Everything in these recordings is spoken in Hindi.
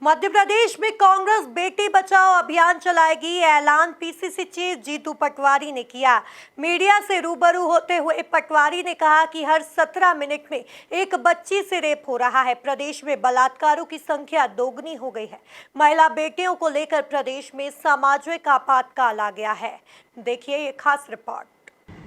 मध्य प्रदेश में कांग्रेस बेटी बचाओ अभियान चलाएगी। ऐलान पीसीसी चीफ जीतू पटवारी ने किया। मीडिया से रूबरू होते हुए पटवारी ने कहा कि हर 17 मिनट में एक बच्ची से रेप हो रहा है। प्रदेश में बलात्कारों की संख्या दोगुनी हो गई है। महिला बेटियों को लेकर प्रदेश में सामाजिक आपातकाल आ गया है। देखिए ये खास रिपोर्ट।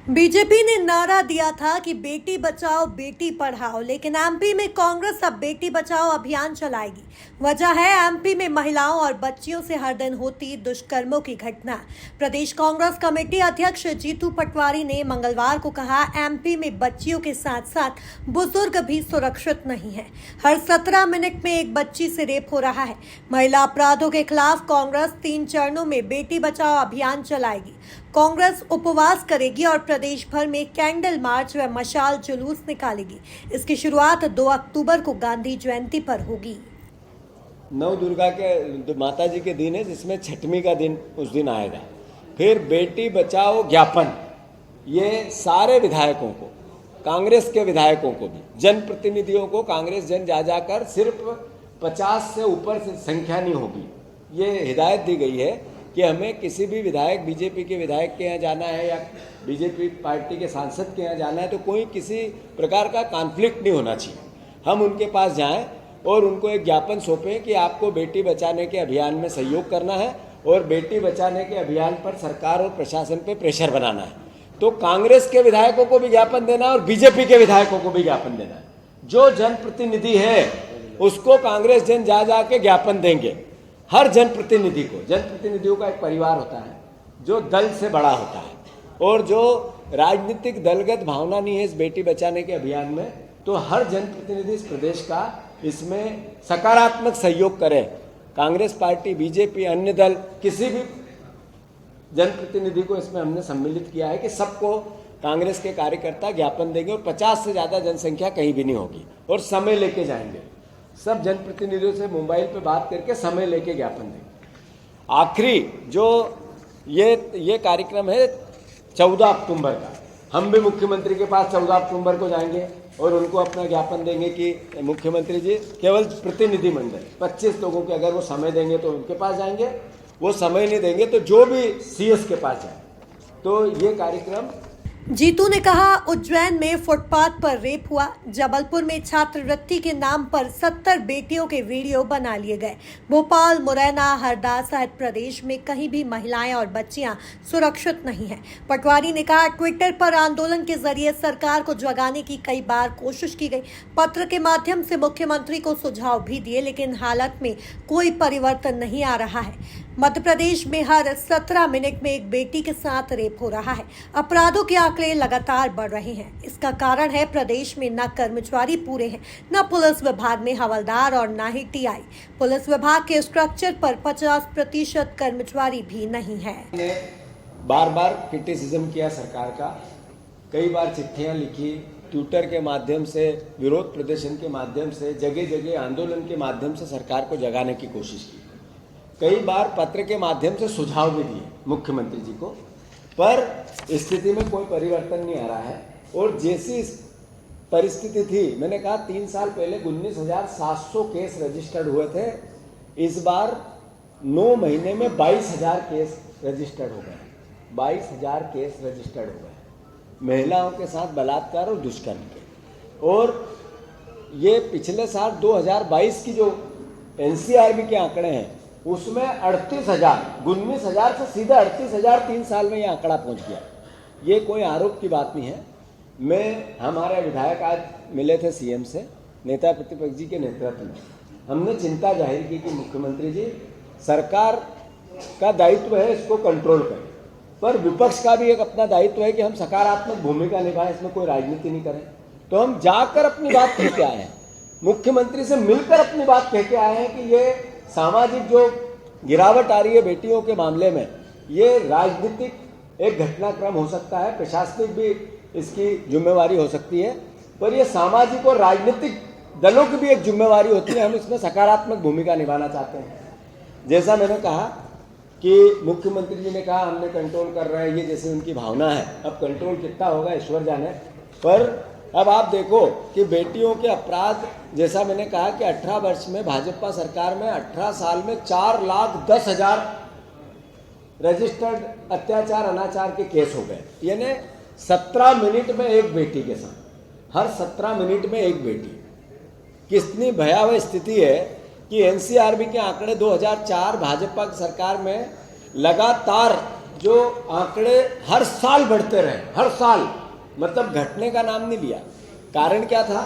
बीजेपी ने नारा दिया था कि बेटी बचाओ बेटी पढ़ाओ, लेकिन एमपी में कांग्रेस अब बेटी बचाओ अभियान चलाएगी। वजह है एमपी में महिलाओं और बच्चियों से हर दिन होती दुष्कर्मों की घटना। प्रदेश कांग्रेस कमेटी अध्यक्ष जीतू पटवारी ने मंगलवार को कहा, एमपी में बच्चियों के साथ साथ बुजुर्ग भी सुरक्षित नहीं है। हर 17 मिनट में एक बच्ची से रेप हो रहा है। महिला अपराधों के खिलाफ कांग्रेस 3 चरणों में बेटी बचाओ अभियान चलाएगी। कांग्रेस उपवास करेगी और प्रदेश भर में कैंडल मार्च व मशाल जुलूस निकालेगी। इसकी शुरुआत 2 अक्टूबर को गांधी जयंती पर होगी। नव दुर्गा के माता जी के दिन है, जिसमें छठवीं का दिन उस दिन आएगा। फिर बेटी बचाओ ज्ञापन, ये सारे विधायकों को, कांग्रेस के विधायकों को भी, जनप्रतिनिधियों को कांग्रेस जन जा जाकर सिर्फ 50 से ऊपर से संख्या नहीं होगी। ये हिदायत दी गई है कि हमें किसी भी विधायक, बीजेपी के विधायक के यहाँ जाना है या बीजेपी पार्टी के सांसद के यहाँ जाना है तो कोई किसी प्रकार का कॉन्फ्लिक्ट नहीं होना चाहिए। हम उनके पास जाएं और उनको एक ज्ञापन सौंपें कि आपको बेटी बचाने के अभियान में सहयोग करना है और बेटी बचाने के अभियान पर सरकार और प्रशासन पे प्रेशर बनाना है। तो कांग्रेस के विधायकों को भी ज्ञापन देना है और बीजेपी के विधायकों को भी ज्ञापन देना है। जो जनप्रतिनिधि है उसको कांग्रेस जन जा जाके ज्ञापन देंगे। हर जनप्रतिनिधि को, जनप्रतिनिधियों का एक परिवार होता है जो दल से बड़ा होता है और जो राजनीतिक दलगत भावना नहीं है इस बेटी बचाने के अभियान में, तो हर जनप्रतिनिधि इस प्रदेश का इसमें सकारात्मक सहयोग करे। कांग्रेस पार्टी, बीजेपी, अन्य दल, किसी भी जनप्रतिनिधि को इसमें हमने सम्मिलित किया है कि सबको कांग्रेस के कार्यकर्ता ज्ञापन देंगे और 50 से ज़्यादा जनसंख्या कहीं भी नहीं होगी और समय लेके जाएंगे। सब जनप्रतिनिधियों से मोबाइल पे बात करके समय लेके ज्ञापन देंगे। आखिरी जो ये कार्यक्रम है 14 अक्टूबर का, हम भी मुख्यमंत्री के पास 14 अक्टूबर को जाएंगे और उनको अपना ज्ञापन देंगे कि मुख्यमंत्री जी, केवल प्रतिनिधि मंडल 25 लोगों के अगर वो समय देंगे तो उनके पास जाएंगे, वो समय नहीं देंगे तो जो भी सीएस के पास जाए। तो ये कार्यक्रम। जीतू ने कहा, उज्जैन में फुटपाथ पर रेप हुआ। जबलपुर में छात्रवृत्ति के नाम पर 70 बेटियों के वीडियो बना लिए गए। भोपाल, मुरैना, हरदा सहित प्रदेश में कहीं भी महिलाएं और बच्चियां सुरक्षित नहीं हैं। पटवारी ने कहा, ट्विटर पर आंदोलन के जरिए सरकार को जगाने की कई बार कोशिश की गई। पत्र के माध्यम से मुख्यमंत्री को सुझाव भी दिए, लेकिन हालत में कोई परिवर्तन नहीं आ रहा है। मध्य प्रदेश में हर 17 मिनट में एक बेटी के साथ रेप हो रहा है। अपराधों के आंकड़े लगातार बढ़ रहे हैं। इसका कारण है प्रदेश में न कर्मचारी पूरे हैं, न पुलिस विभाग में हवलदार और न ही टीआई। पुलिस विभाग के स्ट्रक्चर पर 50% कर्मचारी भी नहीं है। बार बार क्रिटिसिज्म किया सरकार का, कई बार चिट्ठियां लिखी, ट्विटर के माध्यम से, विरोध प्रदर्शन के माध्यम से, जगह जगह आंदोलन के माध्यम से सरकार को जगाने की कोशिश की। कई बार पत्र के माध्यम से सुझाव भी दिए मुख्यमंत्री जी को, पर स्थिति में कोई परिवर्तन नहीं आ रहा है। और जैसी परिस्थिति थी, मैंने कहा 3 साल पहले 19,700 केस रजिस्टर्ड हुए थे। इस बार 9 महीने में 22,000 केस रजिस्टर्ड हो गए। 22,000 केस रजिस्टर्ड हो गए महिलाओं के साथ बलात्कार और दुष्कर्म के। और ये पिछले साल 2022 की जो एनसीआरबी के आंकड़े हैं उसमें 38,000, 19,000 से सीधा 38,000 3 साल में ये आंकड़ा पहुंच गया। ये कोई आरोप की बात नहीं है। हमारे विधायक आज मिले थे सीएम से, नेता प्रतिपक्ष जी के नेतृत्व में। हमने चिंता जाहिर की कि मुख्यमंत्री जी, सरकार का दायित्व है इसको कंट्रोल करें, पर विपक्ष का भी एक अपना दायित्व है कि हम सकारात्मक भूमिका निभाएं, इसमें कोई राजनीति नहीं करें। तो हम जाकर अपनी बात कह के आए हैं, मुख्यमंत्री से मिलकर अपनी बात कह के आए हैं कि ये सामाजिक जो गिरावट आ रही है बेटियों के मामले में, ये राजनीतिक एक घटनाक्रम हो सकता है, प्रशासनिक भी इसकी जिम्मेवारी हो सकती है, पर ये सामाजिक और राजनीतिक दलों की भी एक जिम्मेवारी होती है। हम इसमें सकारात्मक भूमिका निभाना चाहते हैं। जैसा मैंने कहा कि मुख्यमंत्री जी ने कहा हमने कंट्रोल कर रहे हैं, ये जैसे उनकी भावना है। अब कंट्रोल कितना होगा ईश्वर जाने, पर अब आप देखो कि बेटियों के अपराध, जैसा मैंने कहा कि 18 वर्ष में भाजपा सरकार में 18 साल में 4,10,000 रजिस्टर्ड अत्याचार अनाचार के केस हो गए। यानी 17 मिनट में एक बेटी के साथ, हर 17 मिनट में एक बेटी। कितनी भयावह स्थिति है कि एनसीआरबी के आंकड़े 2004 भाजपा की सरकार में लगातार जो आंकड़े हर साल बढ़ते रहे, हर साल, मतलब घटने का नाम नहीं लिया। कारण क्या था?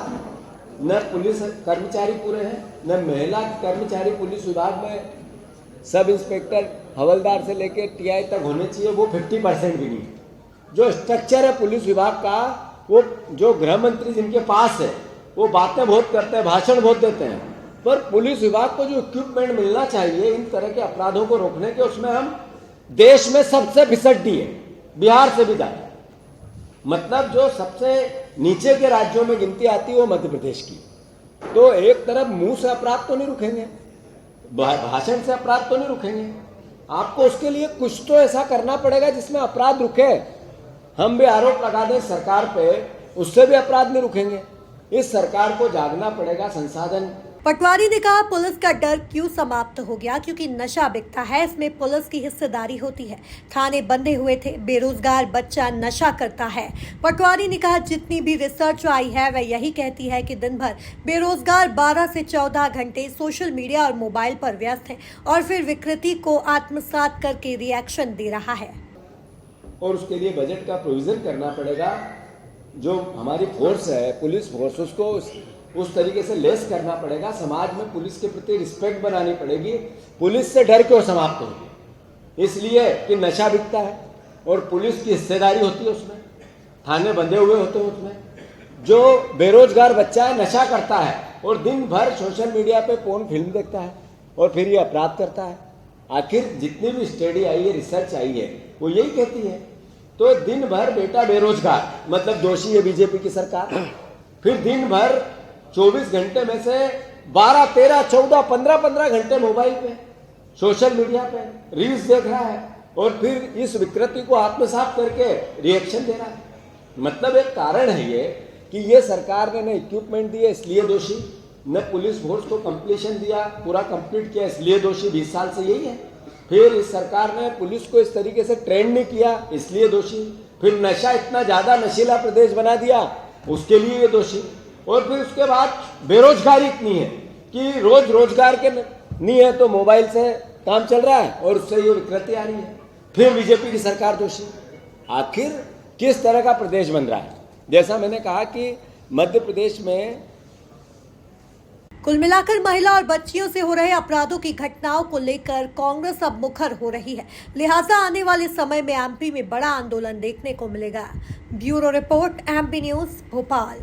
न पुलिस कर्मचारी पूरे हैं, न महिला कर्मचारी पुलिस विभाग में सब इंस्पेक्टर हवलदार से लेकर टीआई तक होने चाहिए, वो 50% भी नहीं। जो स्ट्रक्चर है पुलिस विभाग का, वो जो गृह मंत्री जिनके पास है वो बातें बहुत करते हैं, भाषण बहुत देते हैं, पर पुलिस विभाग को जो इक्विपमेंट मिलना चाहिए इन तरह के अपराधों को रोकने के, उसमें हम देश में सबसे फिसड्डी है, बिहार से भी ज्यादा। मतलब जो सबसे नीचे के राज्यों में गिनती आती है वो मध्य प्रदेश की। तो एक तरफ मुंह से अपराध तो नहीं रुकेंगे, भाषण से अपराध तो नहीं रुकेंगे, आपको उसके लिए कुछ तो ऐसा करना पड़ेगा जिसमें अपराध रुके। हम भी आरोप लगा दें सरकार पे, उससे भी अपराध नहीं रुकेंगे। इस सरकार को जागना पड़ेगा, संसाधन। पटवारी ने कहा पुलिस का डर क्यों समाप्त हो गया, क्योंकि नशा बिकता है, इसमें पुलिस की हिस्सेदारी होती है। थाने बंधे हुए थे, बेरोजगार बच्चा नशा करता है। पटवारी ने कहा जितनी भी रिसर्च आई है वह यही कहती है कि दिन भर बेरोजगार 12 से 14 घंटे सोशल मीडिया और मोबाइल पर व्यस्त है और फिर विकृति को आत्मसात करके रिएक्शन दे रहा है। और उसके लिए बजट का प्रोविजन करना पड़ेगा। जो हमारी फोर्स है, पुलिस फोर्स, उसको उस तरीके से लेस करना पड़ेगा। समाज में पुलिस के प्रति रिस्पेक्ट बनानी पड़ेगी। पुलिस से डर क्यों समाप्त होगी? इसलिए कि नशा बिकता है और पुलिस की हिस्सेदारी होती है उसमें, थाने बंधे हुए होते हैं उसमें। जो बेरोजगार बच्चा है, नशा करता है और दिन भर सोशल मीडिया पे पोर्न फिल्म देखता है और फिर ये अपराध करता है। आखिर जितनी भी स्टडी आई है, रिसर्च आई है, वो यही कहती है। तो दिन भर बेटा बेरोजगार, मतलब दोषी है बीजेपी की सरकार। फिर दिन भर 24 घंटे में से 12, 13, 14, 15 घंटे मोबाइल पे, सोशल मीडिया पे रील्स देख रहा है और फिर इस विकृति को आत्मसात करके रिएक्शन दे रहा है। मतलब एक कारण है ये कि ये सरकार ने न इक्विपमेंट दिए इसलिए दोषी, न पुलिस फोर्स को कंप्लीशन दिया, पूरा कंप्लीट किया इसलिए दोषी। 20 साल से यही है। फिर इस सरकार ने पुलिस को इस तरीके से ट्रेन नहीं किया इसलिए दोषी। फिर नशा इतना ज्यादा नशीला प्रदेश बना दिया, उसके लिए ये दोषी। और फिर उसके बाद बेरोजगारी इतनी है कि रोज रोजगार के नहीं है तो मोबाइल से काम चल रहा है और उससे ये विकृति आ रही है। फिर बीजेपी की सरकार दोषी। आखिर किस तरह का प्रदेश बन रहा है? जैसा मैंने कहा कि मध्य प्रदेश में कुल मिलाकर महिला और बच्चियों से हो रहे अपराधों की घटनाओं को लेकर कांग्रेस अब मुखर हो रही है। लिहाजा आने वाले समय में एमपी में बड़ा आंदोलन देखने को मिलेगा। Bureau report, MP news, Bhopal.